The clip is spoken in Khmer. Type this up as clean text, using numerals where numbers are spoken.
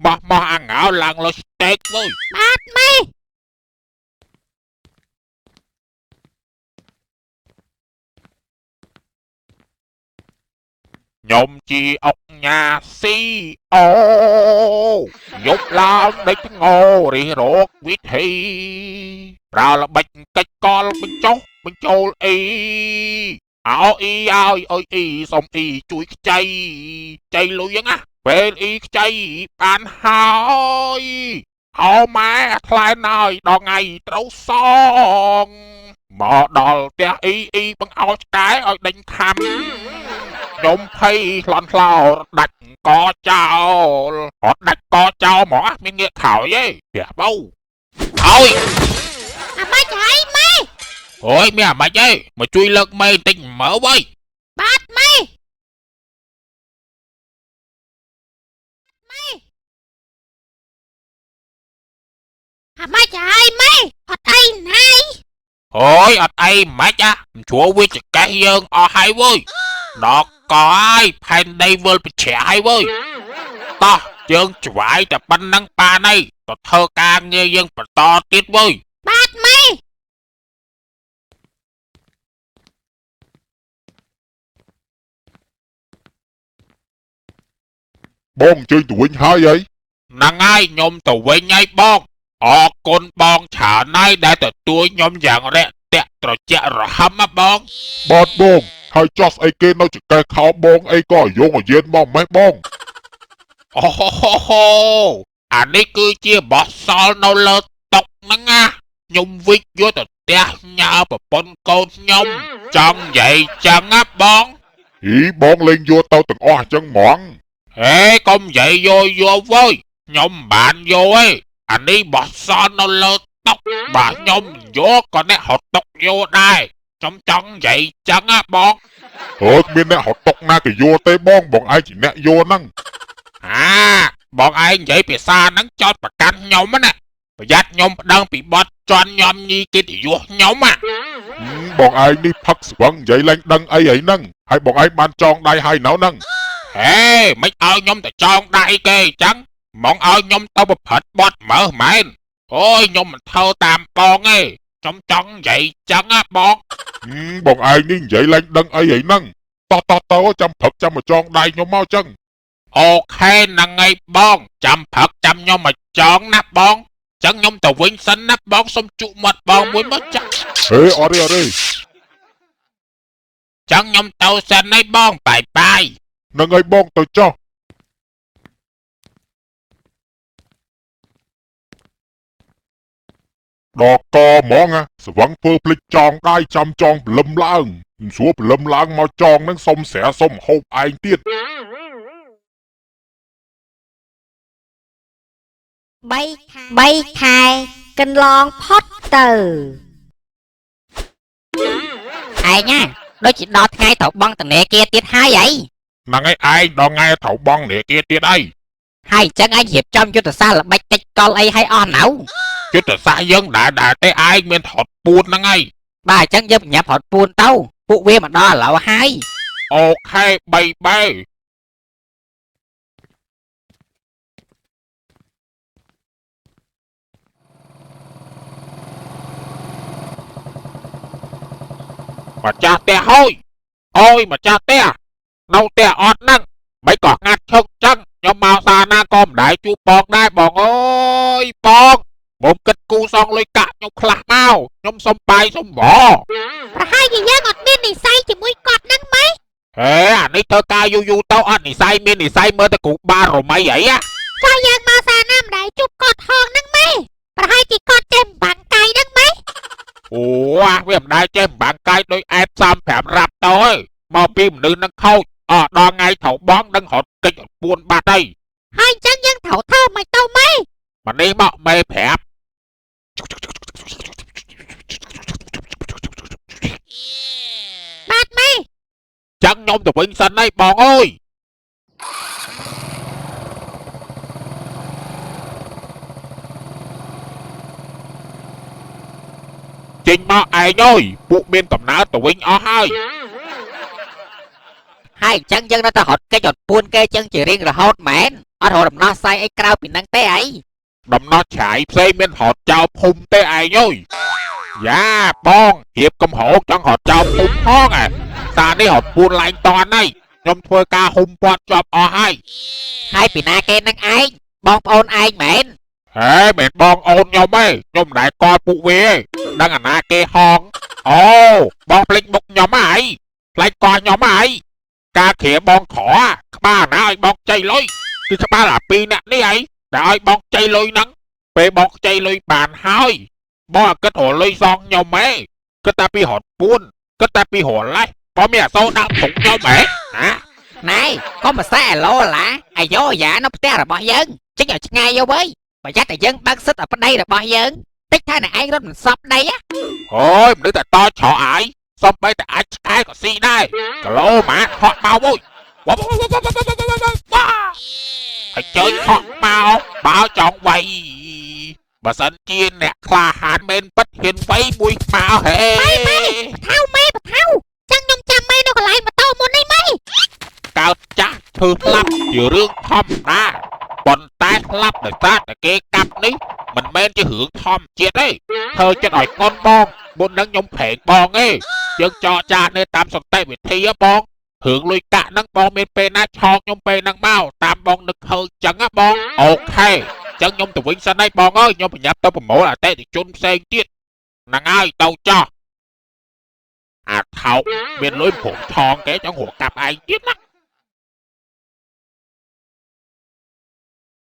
មកអាងៅឡើងលើស្តេកវើយបាទម៉ែខ្ញុំជាអុកញ៉ាស៊ីអូយប់ឡើងដេកធ្ងោរិះរកវិធីប្រើល្បិចកិច្ចកលបញ្ចុះបញ្ចូលអីអោអ៊ីឲ្យអុយអ៊ីសុំអ៊ីជួយខ្ចីចៃលុយណាពេលអ៊ីខ្ចីបានហើយអោម៉ែថ្លែងហើយដល់ថ្ងៃត្រូវសងមកដល់ផ្ទះអ៊ីបង្អោឆ្កែឲ្យដេញខំខ្ញុំភ័យလှន់ឡោដាច់កចោលអត់ដាច់កចោលហ្មងមានងាកខោយទេផ្ទះបៅហើយអាម៉េចហើយម៉ែអូយមានអាម៉េចទេមកជួយលើកមេបន្តិចមើលវិញបាទម៉ែអាម៉េចហើយម៉ែអត់អីណាយអូយអត់អីម៉េចជួវាចកេះយើងអស់ហើយវើយដល់កហើយផែនដីវិលបច្រាស់ហើយវើយតោះយើងច្វាយតែប៉ុណ្្នឹងបានហើយទៅធ្វើការងារយើងបន្តទៀតវើយបាទម៉ែបងជើញទៅវិញហើយអីហ្នឹងហើយខ្ញុំទៅវិញហើយបងអរគុណបងច្រើនណាស់ដែលទទួលខ្ញុំយ៉ាងរាក់ទាក់ត្រជាក់រហ័មបងបាទបងហើយចោះស្អីគេនៅចកេះខោបងអីក៏យងយានមកម៉េះបងអូហូអានេះគឺជាបោះសល់នៅលើតុហ្នឹងណាខ្ញុំវិចយកទៅផ្ទះញើប្រពន្ធកូនខ្ញុំចង់និយាយចឹងណាបងហីបងលេងយកទៅទាំងអស់អញ្ចឹងហ្មងហេកុំនិយាយយកវើយខ្ញុំមិនបានយកទេអានេះបោះសល់នៅលើតុបើខ្ញុំយកក៏អ្នកហត់តុយកដែរខ្ញុំចង់និយាយចឹងណាបងអើគ្មានអ្នកហត់តុណាគេយកទេបងឯងជាអ្នកយកហ្នឹងបងឯងនិយាយភាសាហ្នឹងចោតប្រកាន់ខ្ញុំណាប្រយ័ត្នខ្ញុំប្តឹងពីបទជន់ញោមញីកិត្តិយសខ្ញុំបងឯងនេះផឹកស្វឹងនិយាយឡើងដឹងអីហ្នឹងហើយបងឯងបានចងដៃហើយនៅហ្នឹងហេមិនឲ្យខ្ញុំទៅចងដៃគេអញ្ចឹងមកឲ្យខ្ញុំទៅប្រព្រឹត្តបទមើលមែនអូយខ្ញុំមិនធ្វើតាមបងទេខ្ញុំចង់និយាយចឹងណាបងបងឯងនេះនិយាយឡើងដឹងអីហ្នឹងតោះចាំព្រឹកចាំមកចងដៃខ្ញុំមកចឹងអូខេហ្នឹងហើយបងចាំព្រឹកចាំខ្ញុំមកចងណាបងចឹងខ្ញុំទៅវិញសិនណាបងសុំជក់មាត់បងមួយមកចាក់ហេអរេចឹងខ្ញុំទៅសិនហើយបងបាយហ្នឹងហើយបងទៅចោះដល់កហ្មងស្វឹងធ្វើភ្លេចចងដៃចាំចងព្រលឹមឡើងស្រួលព្រលឹមឡើងមកចងហ្នឹងសុំស្រាសុំហូបឯងទៀត3 ខែកន្លងផុតទៅឯងដូចជាដល់ថ្ងៃត្រូវបង់ធនាគារទៀតហើយអីហ្នឹងហើយឯងដល់ថ្ងៃត្រូវបង់ធនាគារទៀតអីហើយអញ្ចឹងឯងរៀបចំយុទ្ធសាស្ត្រល្បិចតិចកលអីឲ្យអស់នៅយុទ្ធសាស្ត្រយើងដែរទេឯងមានថត់ពួនហ្នឹងហើយបាទអញ្ចឹងយើងបញ្ញាប់ថត់ពួនទៅពួកវាមកដល់ឥឡូវហើយអូខេ3បែម្ចាស់ផ្ទះហើយអូយម្ចាស់ផ្ទះនៅផ្ទះអត់ហ្នឹងមិនក៏ងាត់ឈឹកចឹងខ្ញុំមកសារណាក៏មិនដែរជួបបងដែរបងអើយបងខ្ញុំគិតគូសងលុយកាក់ខ្ញុំខ្លះមកខ្ញុំសុំបាយសុំវប្រហែលជាយើងអត់មាននិស្ស័យជាមួយគាត់ហ្នឹងម៉េចហេអានេះធ្វើការយូរទៅអត់និស្ស័យមាននិស្ស័យមើលតែគ្រូបារមីអីចាយើងមកសារណាមិនដែរជួបគាត់ហងហ្នឹងម៉េចប្រហែលជាគាត់ចេះបាំងកាយហ្នឹងម៉េចអូវាមិនដែរចេះបាំងកាយដោយអែប35រាប់ទៅមកពីមនុស្សនឹងខូចដល់ថ្ងៃត្រូវបងដឹងរត់កិច្ចពួនបាត់ហើយអញ្ចឹងយើងត្រូវធ្វើមិនទៅម៉េចមកនេះមកមេប្រាប់បាទម៉េចឹងខ្ញុំទៅវិញសិនហើយបងអើយចេញមកឯងអើយពួកមានកំណើតទៅវិញអស់ហើយហើយអញ្ចឹងយើងនៅតែរត់កិច្ចរត់ពួនគេចឹងជារៀងរហូតមែន អត់រកដំណោះស្រាយអីក្រៅពីនឹងទេអី ដំណោះស្រាយផ្សេងមានហត់ចោលភូមិទេឯងអើយយ៉ាបងហៀបកំហោកចង់ហត់ចោលភូមិផងតានេះហត់ពួនឡើងតនហើយខ្ញុំធ្វើការហុំពាត់ជាប់អស់ហើយ ហើយពីណាគេនឹងឯងបងប្អូនឯងមែន ហេមិនបងអូនខ្ញុំទេខ្ញុំមិនដែលកល់ពួកវាទេដឹងអាណាគេហងអូបងភ្លេចមុខខ្ញុំហើយភ្លេចកល់ខ្ញុំហើយការគ្រាបងខក្បាលណាឲ្យបងចៃលុយគឺក្បាលអាពីរអ្នកនេះឯងដែលឲ្យបងចៃលុយហ្នឹងពេលបងចៃលុយបានហើយបងអត់គិតរលុយសងខ្ញុំទេគិតតែពីរត់ពួនគិតតែពីរលេះបើមានអសូរដាក់ធុងខ្ញុំហ៎ណា ណែកុំប្រសើរឡូឡាអាយ៉ូយ៉ានៅផ្ទះរបស់យើងចេញឲ្យឆ្ងាយយកវើយបើយ៉ាតែយើងបើកសិទ្ធិឲ្យប្តីរបស់យើងតិចថាអ្នកឯងរត់មិនសពដី អូយមនុស្សតែតច្រកអាយសំបីតែអាចឆ្កែក៏ស៊ីដែរគីឡូម៉ាហក់មកមួយហើយជើញហក់មកបើចង់វៃបើសិនជាអ្នកក្លាហានមែនពិតហ៊ានវៃមួយមកហេ ថៅមេបថៅចឹងខ្ញុំចាំមេនៅកន្លែងម៉ូតូមុននេះមេ កើតចាស់ធ្វើស្លាប់ជារឿងធម្មតាប៉ុន្តែស្លាប់ដោយសារតែគេកាប់នេះមិនមែនជារឿងធម្មជាតិទេធ្វើចិត្តឲ្យងន់បងមុននឹងខ្ញុំប្រេងបងទេយើងចរចានៅតាមសន្តិវិធីបងរឿងលុយកាក់ហ្នឹងបងមានពេលណាឆោកខ្ញុំពេលហ្នឹងមកតាមបងនឹកឃើញចឹងបងអូខេចឹងខ្ញុំទៅវិញសិនហើយបងអើយខ្ញុំប្រញាប់ទៅប្រមូលអតិថិជនផ្សេងទៀតហ្នឹងហើយទៅចោះអាថោកមានលុយព្រមថងគេចង់រកកាប់ឯងទៀតណា